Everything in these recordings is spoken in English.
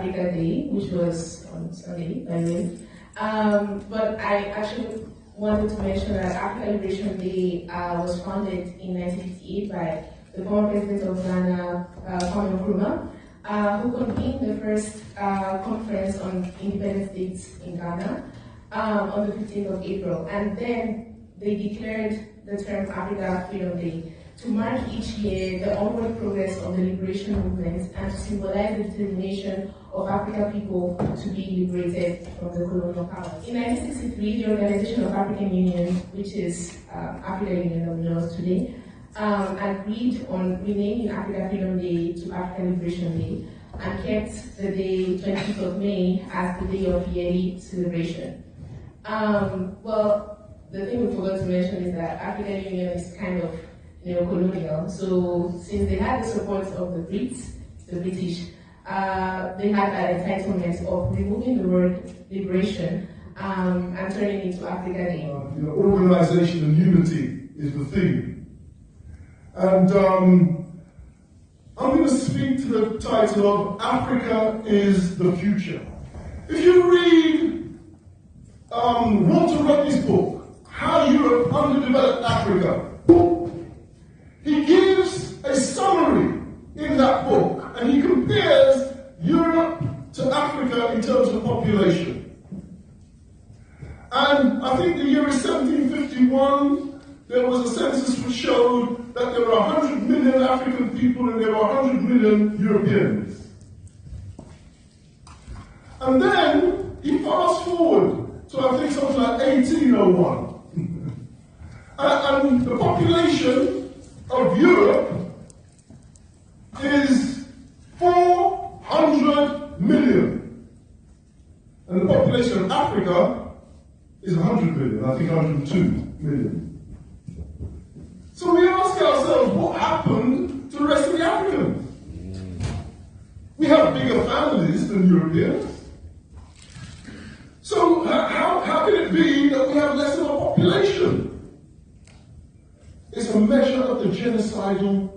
Africa Day, which was on Sunday, by the way. But I actually wanted to mention that African Liberation Day was founded in 1958 by the former president of Ghana, Kwame Nkrumah, who convened the first conference on independent states in Ghana on the 15th of April. And then they declared the term Africa Freedom Day to mark each year the onward progress of the liberation movement and to symbolize the determination of African people to be liberated from the colonial powers. In 1963, the Organization of African Union, which is African Union that we know today, agreed on renaming Africa Freedom Day to African Liberation Day and kept the day 20th of May as the day of yearly celebration. Well, the thing we forgot to mention is that African Union is kind of neo-colonial. So since they had the support of the Brits, the British, they had that entitlement of removing the word liberation and turning it into Africa Day. Organization and unity is the theme. And I'm going to speak to the title of Africa is the Future. If you read Walter Rodney's book, How Europe Underdeveloped Africa, he gives a summary in that book, and he compares Europe to Africa in terms of population. And I think the year is 1751, there was a census which showed that there were 100 million African people and there were 100 million Europeans. And then he fast forward to I think something like 1801. and the population of Europe is 400 million. And the population of Africa is 100 million, I think 102 million. So we ask ourselves, what happened to the rest of the Africans? We have bigger families than Europeans. So how can it be that we have less of a population? It's a measure of the genocidal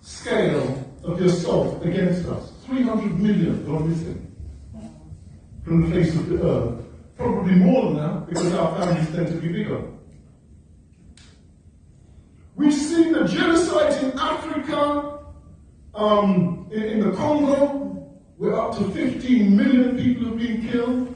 scale of yourself against us. 300 million gone missing from the face of the earth. Probably more than that, because our families tend to be bigger. We've seen the genocide in Africa, in the Congo, where up to 15 million people have been killed.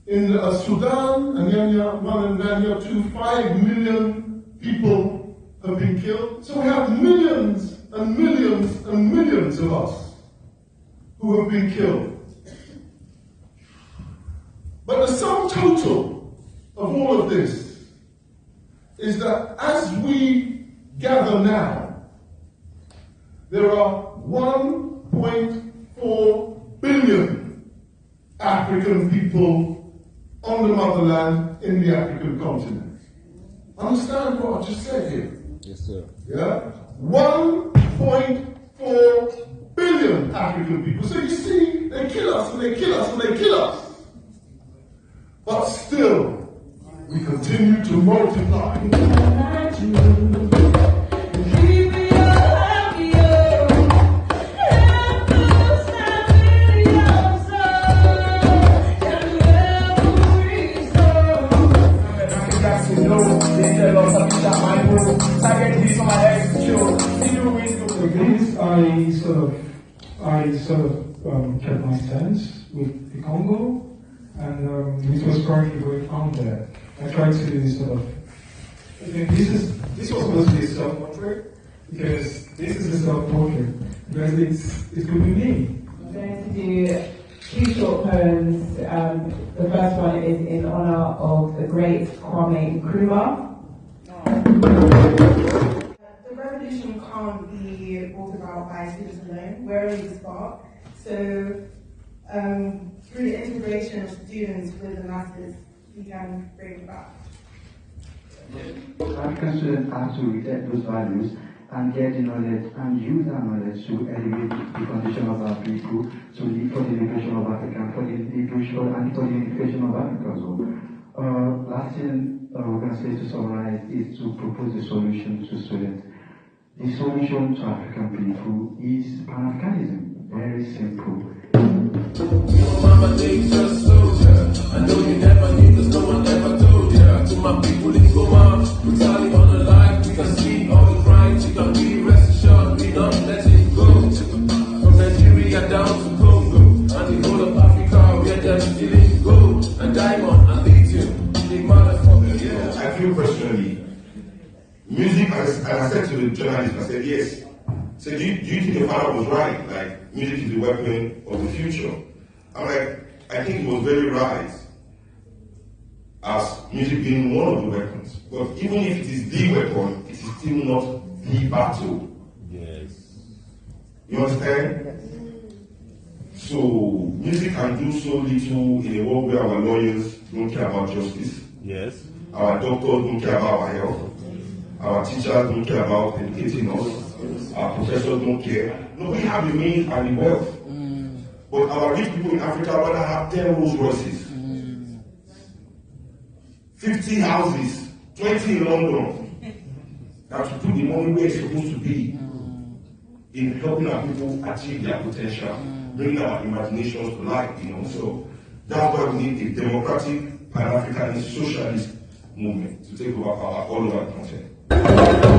In Sudan, and Nyanya 1 and Nyanya 2, 5 million people have been killed. So we have millions and millions and millions of us who have been killed. But the sum total of all of this is that as we gather now, there are 1.4 billion African people on the motherland in the African continent. Understand what I just said here? Yes, sir. Yeah? 1.4 billion African people. So you see, they kill us and they kill us and they kill us. But still, we continue to multiply. I kept my stance with the Congo, and it was currently going on there. I tried to sort of, this was supposed to be a self-portrait, because this is a self-portrait, because it could be me. I'm going to do two short poems. The first one is in honor of the great Kwame Nkrumah. The revolution can't be brought about by students alone. We're only the spark. So through the integration of students with the masses, we can bring it back. African students have to retain those values and get the knowledge and use that knowledge to elevate the condition of our people, to lead for the liberation of Africa, for the liberation and for the unification of Africa as well. Last thing we're going to say to summarize is to propose a solution to students. The solution to African people is Pan-Africanism. Very simple. Mama, they just told ya. I know you never knew, cause no one ever told ya. To my people in Goma, brutality on the life. We can see all the crimes. You can be rest assured, we not letting go. From Nigeria down to Congo, and the whole of Africa, we are just stealing gold and diamond and lithium. Big motherfucker, yeah. I feel personally, music, and I said to the journalist, I said, yes. So do you think your father was right? Like, music is the weapon of the future. I'm like, I think he was very right, as music being one of the weapons. But even if it is the weapon, it is still not the battle. Yes. You understand? Yes. So, music can do so little in a world where our lawyers don't care about justice. Yes. Our doctors don't care about our health. Our teachers don't care about educating us. Our professors don't care. No, we have the means and the wealth. But our rich people in Africa rather have 10 Rolls Royces, 50 houses, 20 in London, that to put the money where it's supposed to be in helping our people achieve their potential, bringing our imaginations to life, So that's why we need a democratic, Pan-Africanist, socialist movement to take over power all over the continent.